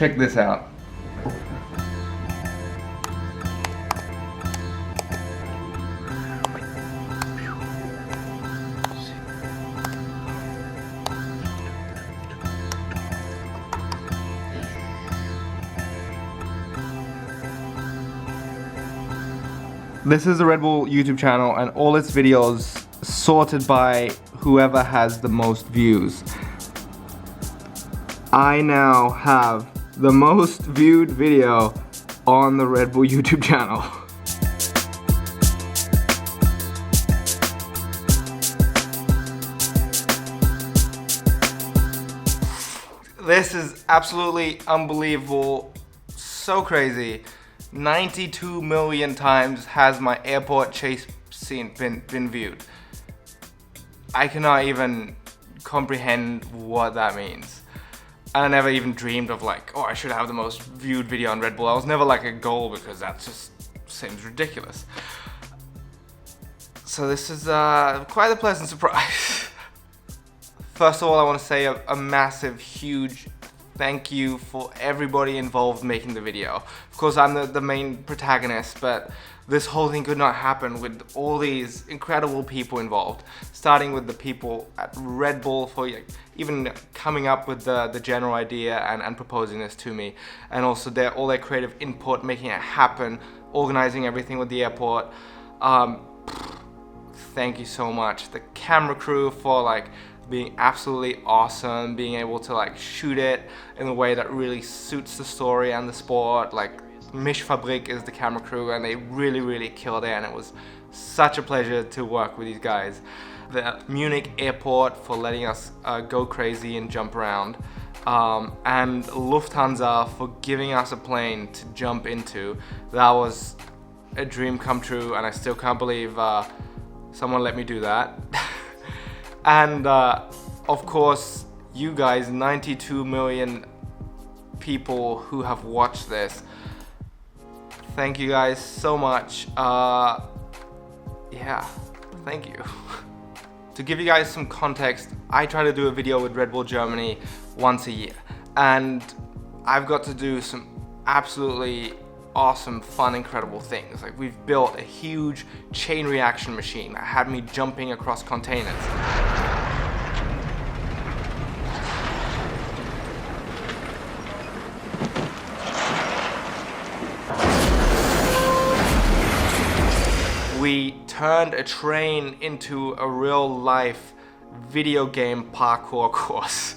Check this out. This is the Red Bull YouTube channel and all its videos sorted by whoever has the most views. I now have the most viewed video on the Red Bull YouTube channel. This is absolutely unbelievable, so crazy. 92 million times has my airport chase scene been viewed. I cannot even comprehend what that means. And I never even dreamed of like, oh, I should have the most viewed video on Red Bull. I was never like a goal because that just seems ridiculous. So this is quite a pleasant surprise. First of all, I want to say a massive, huge thank you for everybody involved making the video. Of course, I'm the main protagonist, but this whole thing could not happen with all these incredible people involved. Starting with the people at Red Bull for even coming up with the general idea and proposing this to me. And also all their creative input, making it happen, organizing everything with the airport. Thank you so much. The camera crew for being absolutely awesome, being able to shoot it in a way that really suits the story and the sport. Mischfabrik is the camera crew and they really killed it, and it was such a pleasure to work with these guys. The Munich airport for letting us go crazy and jump around, and Lufthansa for giving us a plane to jump into. That was a dream come true, and I still can't believe someone let me do that. And of course, you guys, 92 million people who have watched this. Thank you guys so much. Yeah, thank you. To give you guys some context, I try to do a video with Red Bull Germany once a year, and I've got to do some absolutely awesome, fun, incredible things. We've built a huge chain reaction machine that had me jumping across containers. We turned a train into a real-life video game parkour course.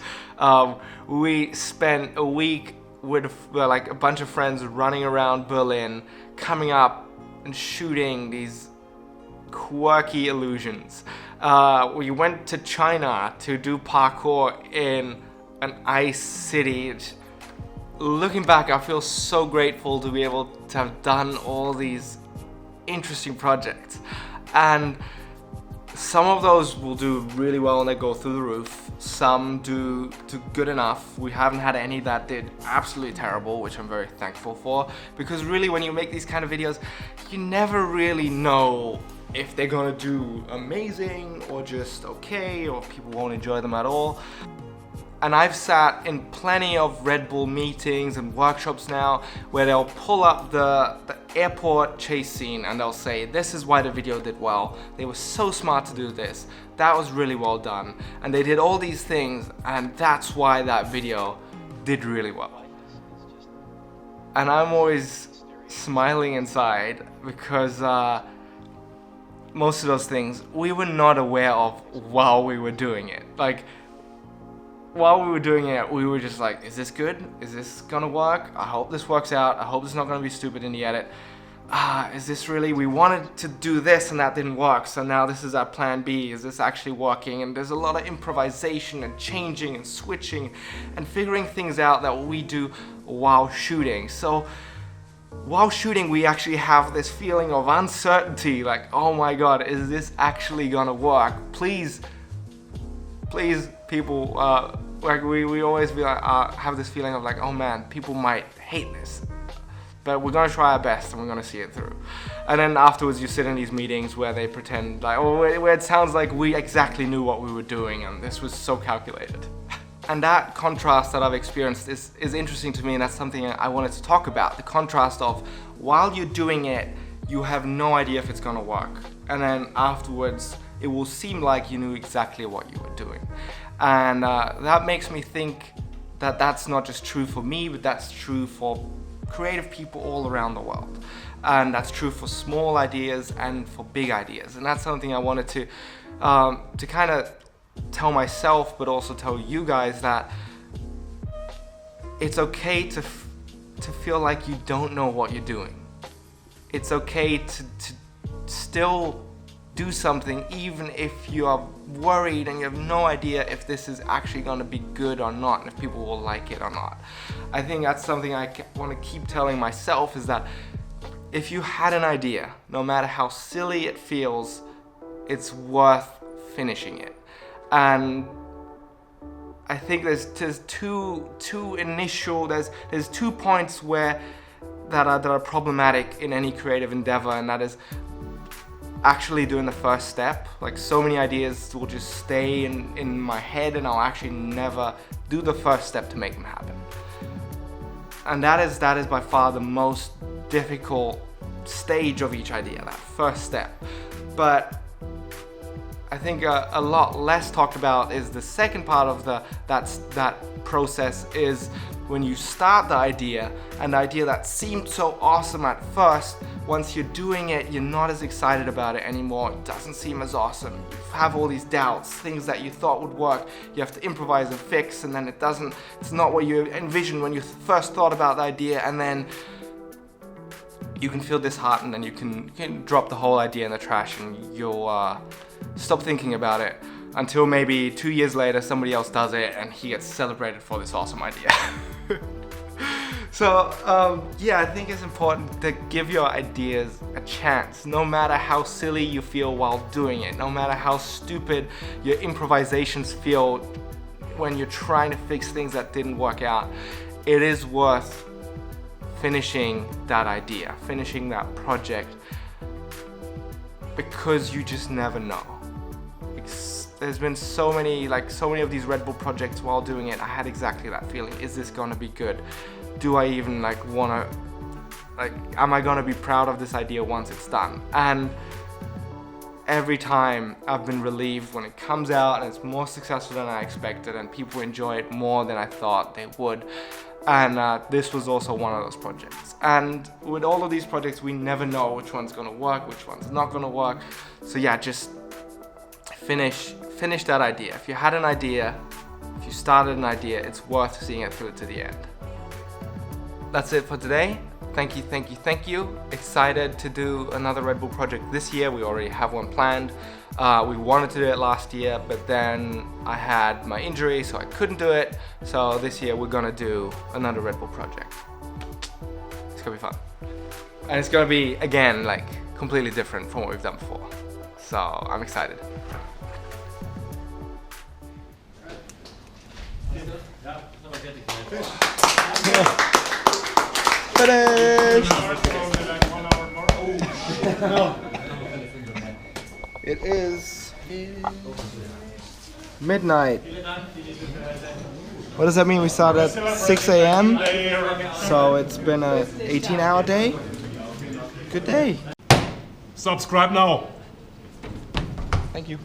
We spent a week with a bunch of friends running around Berlin, coming up and shooting these quirky illusions. We went to China to do parkour in an ice city. Looking back, I feel so grateful to be able to have done all these interesting projects, and some of those will do really well and they go through the roof. Some do good enough. We haven't had any that did absolutely terrible, which I'm very thankful for, because really when you make these kind of videos, you never really know if they're gonna do amazing or just okay, or people won't enjoy them at all. And I've sat in plenty of Red Bull meetings and workshops now where they'll pull up the airport chase scene and they'll say, this is why the video did well. They were so smart to do this. That was really well done. And they did all these things, and that's why that video did really well. And I'm always smiling inside because most of those things we were not aware of while we were doing it. While we were doing it, we were just like, is this good? Is this gonna work? I hope this works out. I hope it's not gonna be stupid in the edit. Is this really, we wanted to do this and that didn't work, so now this is our plan B. Is this actually working? And there's a lot of improvisation and changing and switching and figuring things out that we do while shooting. So while shooting, we actually have this feeling of uncertainty, oh my God, is this actually gonna work? Please, people, we always have this feeling of oh man, people might hate this, but we're gonna try our best and we're gonna see it through. And then afterwards, you sit in these meetings where they pretend where it sounds like we exactly knew what we were doing, and this was so calculated. And that contrast that I've experienced is interesting to me, and that's something I wanted to talk about. The contrast of while you're doing it, you have no idea if it's gonna work. And then afterwards, it will seem like you knew exactly what you were doing. And that makes me think that that's not just true for me, but that's true for creative people all around the world. And that's true for small ideas and for big ideas. And that's something I wanted to kind of tell myself, but also tell you guys, that it's okay to feel like you don't know what you're doing. It's okay to still do something even if you are worried and you have no idea if this is actually going to be good or not, and if people will like it or not. I think that's something I want to keep telling myself, is that if you had an idea, no matter how silly it feels, it's worth finishing it. And I think there's two points that are problematic in any creative endeavor, and that is actually doing the first step. Like, so many ideas will just stay in my head, and I'll actually never do the first step to make them happen. And that is by far the most difficult stage of each idea, that first step. But I think a lot less talked about is the second part of that process, is when you start the idea, and the idea that seemed so awesome at first, once you're doing it, you're not as excited about it anymore. It doesn't seem as awesome. You have all these doubts, things that you thought would work, you have to improvise and fix, and then it's not what you envisioned when you first thought about the idea, and then you can feel disheartened, and you can drop the whole idea in the trash, and you'll stop thinking about it until maybe 2 years later somebody else does it and he gets celebrated for this awesome idea. So yeah, I think it's important to give your ideas a chance, no matter how silly you feel while doing it, no matter how stupid your improvisations feel when you're trying to fix things that didn't work out. It is worth finishing that idea, finishing that project, because you just never know. There's been so many of these Red Bull projects. While doing it, I had exactly that feeling. Is this gonna be good? Do I even wanna, am I gonna be proud of this idea once it's done? And every time I've been relieved when it comes out and it's more successful than I expected, and people enjoy it more than I thought they would. And this was also one of those projects. And with all of these projects, we never know which one's gonna work, which one's not gonna work. So yeah, just finish that idea. If you had an idea, if you started an idea, it's worth seeing it through to the end. That's it for today. Thank you. Excited to do another Red Bull project this year. We already have one planned. We wanted to do it last year, but then I had my injury, so I couldn't do it. So this year we're gonna do another Red Bull project. It's gonna be fun. And it's gonna be, again, completely different from what we've done before. So I'm excited. Finish! It is midnight. What does that mean? We started at 6 a.m. So it's been an 18-hour day. Good day. Subscribe now. Thank you.